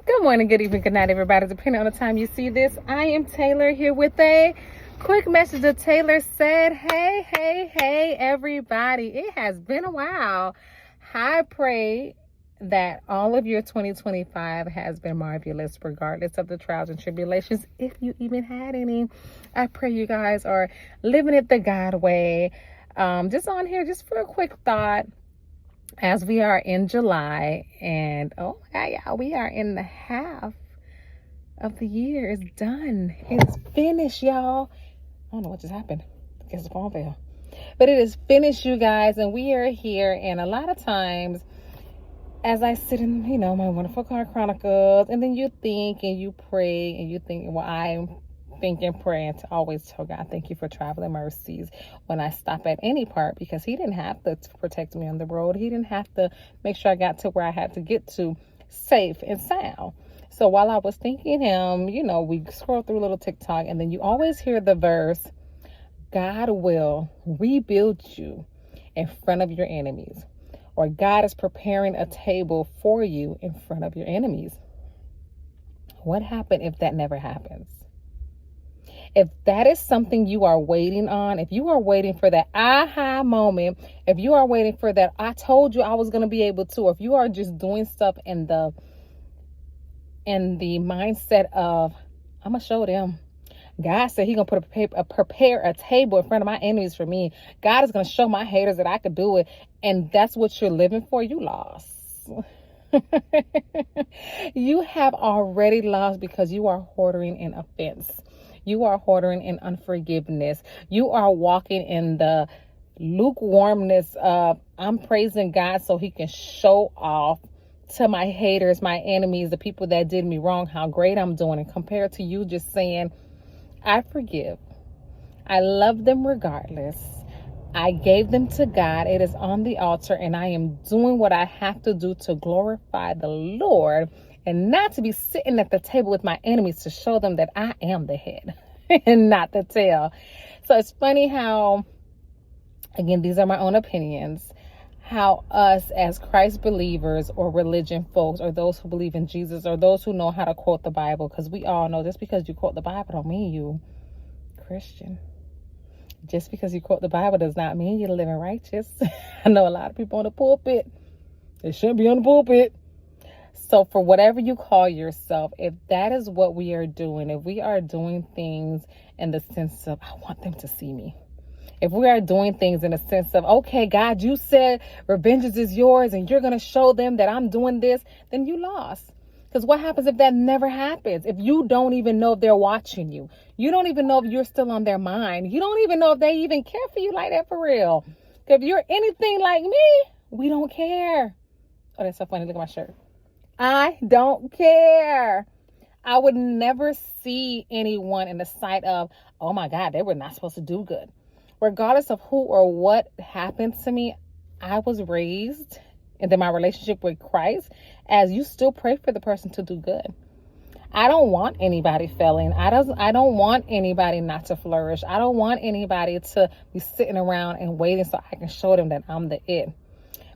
Good morning, good evening, good night, everybody. Depending on the time you see this, I am Taylor here with a quick message that Taylor said. Hey, everybody. It has been a while. I pray that all of your 2025 has been marvelous, regardless of the trials and tribulations, if you even had any. I pray you guys are living it the God way. Just on here, just for a quick thought. As we are in July, and oh my God, y'all, we are in the half of the year. It's done. It's finished, y'all. I don't know what just happened. I guess the phone fell. But it is finished, you guys, and we are here. And a lot of times, as I sit in, my wonderful car chronicles, and then you think and you pray and you think, well, I'm thinking, praying to always tell God, thank you for traveling mercies when I stop at any part, because he didn't have to protect me on the road. He didn't have to make sure I got to where I had to get to safe and sound. So while I was thanking him, we scroll through a little TikTok, and then you always hear the verse, God will rebuild you in front of your enemies, or God is preparing a table for you in front of your enemies. What happened if that never happens? If that is something you are waiting on, if you are waiting for that aha moment, if you are waiting for that, I told you I was going to be able to, or if you are just doing stuff in the mindset of, I'm going to show them. God said he's going to prepare a table in front of my enemies for me. God is going to show my haters that I could do it. And that's what you're living for. You lost. You have already lost, because you are hoarding an offense. You are hoarding in unforgiveness. You are walking in the lukewarmness of, I'm praising God so he can show off to my haters, my enemies, the people that did me wrong, how great I'm doing. And compared to you just saying, I forgive. I love them regardless. I gave them to God. It is on the altar, and I am doing what I have to do to glorify the Lord, and not to be sitting at the table with my enemies to show them that I am the head and not the tail. So it's funny how, again, these are my own opinions, how us as Christ believers or religion folks, or those who believe in Jesus, or those who know how to quote the Bible, because we all know just because you quote the Bible don't mean you Christian. Just because you quote the Bible does not mean you're living righteous. I know a lot of people on the pulpit. They shouldn't be on the pulpit. So for whatever you call yourself, if that is what we are doing, if we are doing things in the sense of, I want them to see me. If we are doing things in the sense of, okay, God, you said revenge is yours and you're going to show them that I'm doing this, then you lost. Because what happens if that never happens? If you don't even know if they're watching you, you don't even know if you're still on their mind. You don't even know if they even care for you like that for real. If you're anything like me, we don't care. Oh, that's so funny. Look at my shirt. I don't care. I would never see anyone in the sight of, oh my God, they were not supposed to do good. Regardless of who or what happened to me, I was raised, and then my relationship with Christ, as you still pray for the person to do good. I don't want anybody failing. I don't want anybody not to flourish. I don't want anybody to be sitting around and waiting so I can show them that I'm the it.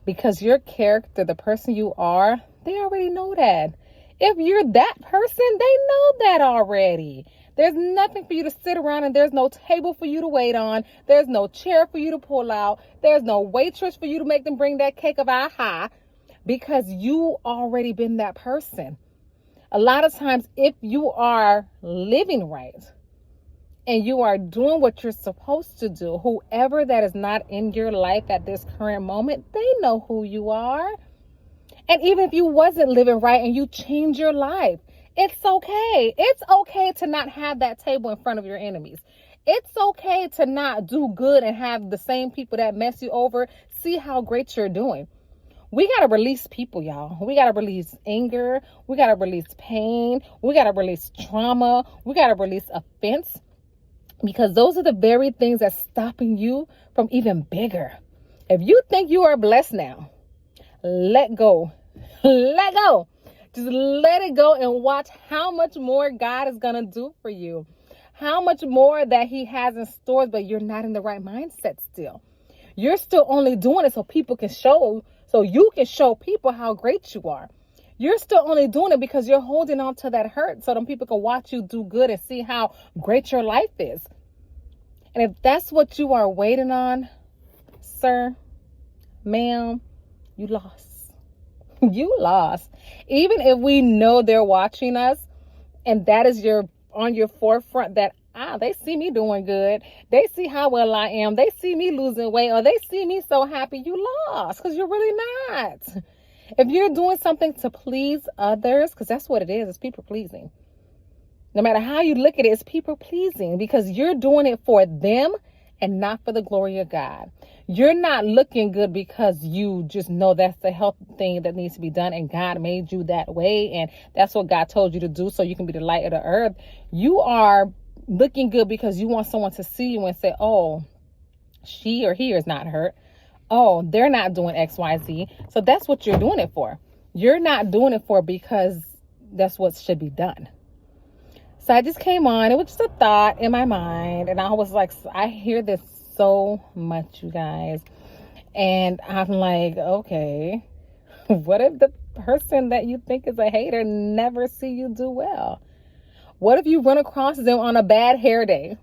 Because your character, the person you are, they already know that. If you're that person, they know that already. There's nothing for you to sit around, and there's no table for you to wait on. There's no chair for you to pull out. There's no waitress for you to make them bring that cake of aha, because you already been that person. A lot of times, if you are living right and you are doing what you're supposed to do, whoever that is not in your life at this current moment, they know who you are. And even if you wasn't living right and you change your life, it's okay. It's okay to not have that table in front of your enemies. It's okay to not do good and have the same people that mess you over see how great you're doing. We got to release people, y'all. We got to release anger. We got to release pain. We got to release trauma. We got to release offense, because those are the very things that's stopping you from even bigger. If you think you are blessed now, let go. Let go. Just let it go and watch how much more God is going to do for you. How much more that he has in stores, but you're not in the right mindset still. You're still only doing it so people can show, so you can show people how great you are. You're still only doing it because you're holding on to that hurt so them people can watch you do good and see how great your life is. And if that's what you are waiting on, sir, ma'am, you lost. You lost. Even if we know they're watching us and that is on your forefront, that they see me doing good. They see how well I am. They see me losing weight, or they see me so happy. You lost, because you're really not. If you're doing something to please others, because that's what it is, it's people pleasing. No matter how you look at it, it's people pleasing, because you're doing it for them and not for the glory of God. You're not looking good because you just know that's the health thing that needs to be done, and God made you that way, and that's what God told you to do so you can be the light of the earth. You are looking good because you want someone to see you and say, oh, she or he is not hurt. Oh, they're not doing X, Y, Z. So that's what you're doing it for. You're not doing it for because that's what should be done. So I just came on. It was just a thought in my mind. And I was like, I hear this so much, you guys. And I'm like, okay, what if the person that you think is a hater never see you do well? What if you run across them on a bad hair day,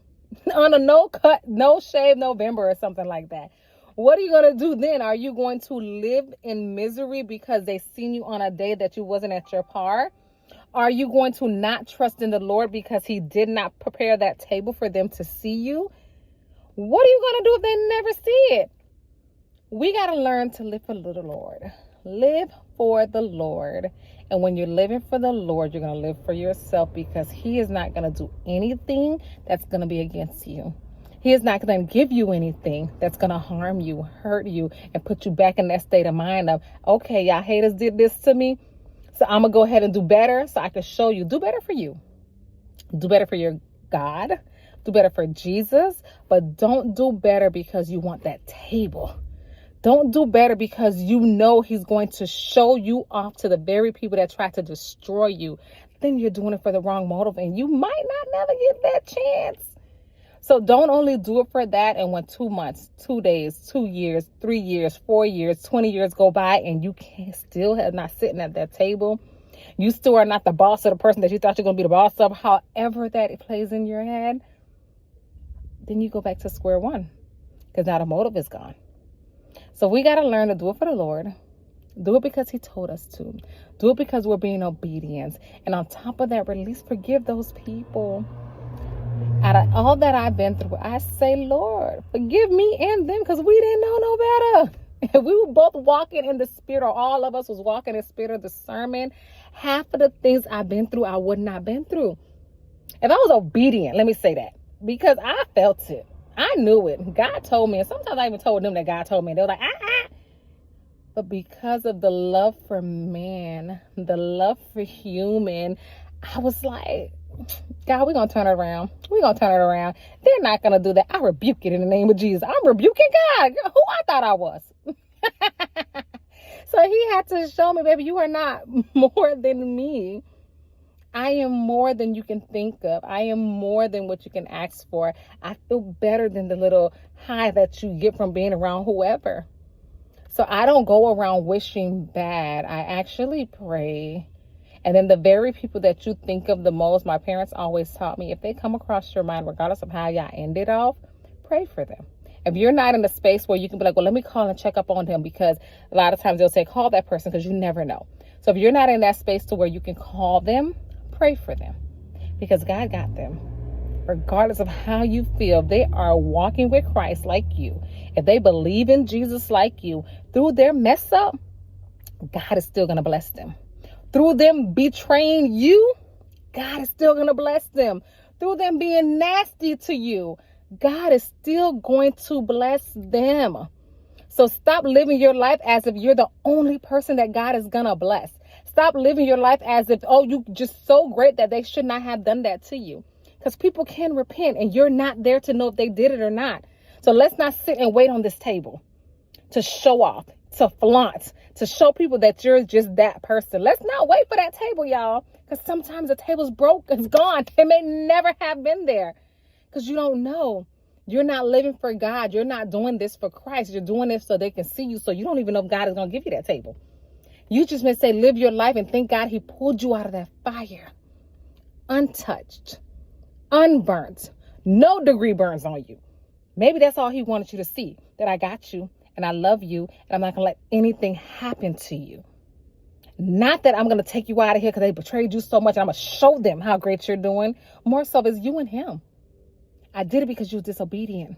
on a no cut, no shave November or something like that? What are you going to do then? Are you going to live in misery because they seen you on a day that you wasn't at your par? Are you going to not trust in the Lord because he did not prepare that table for them to see you? What are you going to do if they never see it? We got to learn to live for the Lord. Live for the Lord. And when you're living for the Lord, you're going to live for yourself, because he is not going to do anything that's going to be against you. He is not going to give you anything that's going to harm you, hurt you, and put you back in that state of mind of, okay, y'all haters did this to me, so I'm going to go ahead and do better so I can show you. Do better for you. Do better for your God. Do better for Jesus. But don't do better because you want that table. Don't do better because you know he's going to show you off to the very people that try to destroy you. Then you're doing it for the wrong motive, and you might not never get that chance. So don't only do it for that, and when 2 months, 2 days, 2 years, 3 years, 4 years, 20 years go by and you still have not sitting at that table, you still are not the boss of the person that you thought you're going to be the boss of, however that it plays in your head, then you go back to square one, because now the motive is gone. So we got to learn to do it for the Lord. Do it because he told us to. Do it because we're being obedient. And on top of that, forgive those people. Out of all that I've been through, I say, Lord, forgive me and them, because we didn't know no better. If we were both walking in the spirit, or all of us was walking in the spirit of discernment, half of the things I've been through, I would not have been through. If I was obedient, let me say that, because I felt it. I knew it. God told me. And sometimes I even told them that God told me. They were like, But because of the love for man, the love for human, I was like, God, we're going to turn it around. We're going to turn it around. They're not going to do that. I rebuke it in the name of Jesus. I'm rebuking God. Who I thought I was. So he had to show me, baby, you are not more than me. I am more than you can think of. I am more than what you can ask for. I feel better than the little high that you get from being around whoever. So I don't go around wishing bad. I actually pray. And then the very people that you think of the most, my parents always taught me, if they come across your mind, regardless of how y'all ended off, pray for them. If you're not in a space where you can be like, well, let me call and check up on them, because a lot of times they'll say, call that person, because you never know. So if you're not in that space to where you can call them, pray for them, because God got them. Regardless of how you feel, they are walking with Christ like you. If they believe in Jesus like you, through their mess up, God is still going to bless them. Through them betraying you, God is still going to bless them. Through them being nasty to you, God is still going to bless them. So stop living your life as if you're the only person that God is going to bless. Stop living your life as if, oh, you just so great that they should not have done that to you. Because people can repent, and you're not there to know if they did it or not. So let's not sit and wait on this table to show off, to flaunt, to show people that you're just that person. Let's not wait for that table, y'all. Because sometimes the table's broke, it's gone. It may never have been there. Because you don't know. You're not living for God. You're not doing this for Christ. You're doing this so they can see you. So you don't even know if God is going to give you that table. You just may say, live your life, and thank God he pulled you out of that fire. Untouched, unburnt, no degree burns on you. Maybe that's all he wanted you to see, that I got you and I love you and I'm not going to let anything happen to you. Not that I'm going to take you out of here because they betrayed you so much and I'm going to show them how great you're doing. More so it's you and him. I did it because you were disobedient.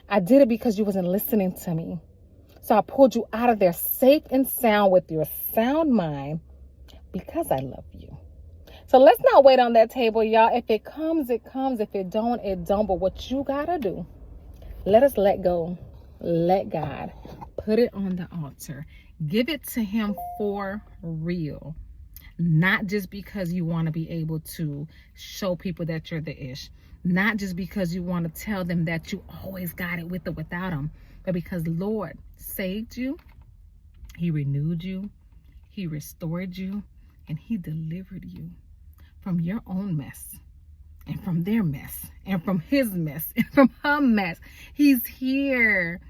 I did it because you wasn't listening to me. So I pulled you out of there safe and sound with your sound mind because I love you. So let's not wait on that table, y'all. If it comes, it comes. If it don't, it don't. But what you got to do, let us let go. Let God put it on the altar. Give it to him for real. Not just because you want to be able to show people that you're the ish. Not just because you want to tell them that you always got it with or without them. But because Lord saved you. He renewed you. He restored you. And he delivered you from your own mess. And from their mess. And from his mess. And from her mess. He's here.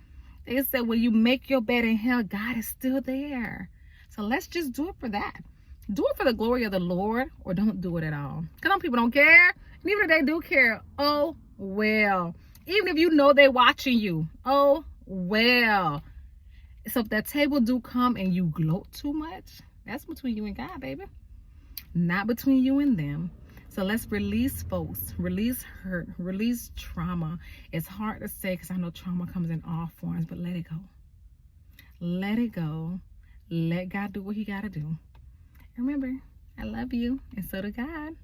They said when you make your bed in hell, God is still there. So let's just do it for that. Do it for the glory of the Lord, or don't do it at all. Because some people don't care. And even if they do care, oh, well. Even if you know they're watching you, oh, well. So if that table do come and you gloat too much, that's between you and God, baby. Not between you and them. So let's release folks, release hurt, release trauma. It's hard to say because I know trauma comes in all forms, but let it go. Let it go. Let God do what he got to do. Remember, I love you, and so does God.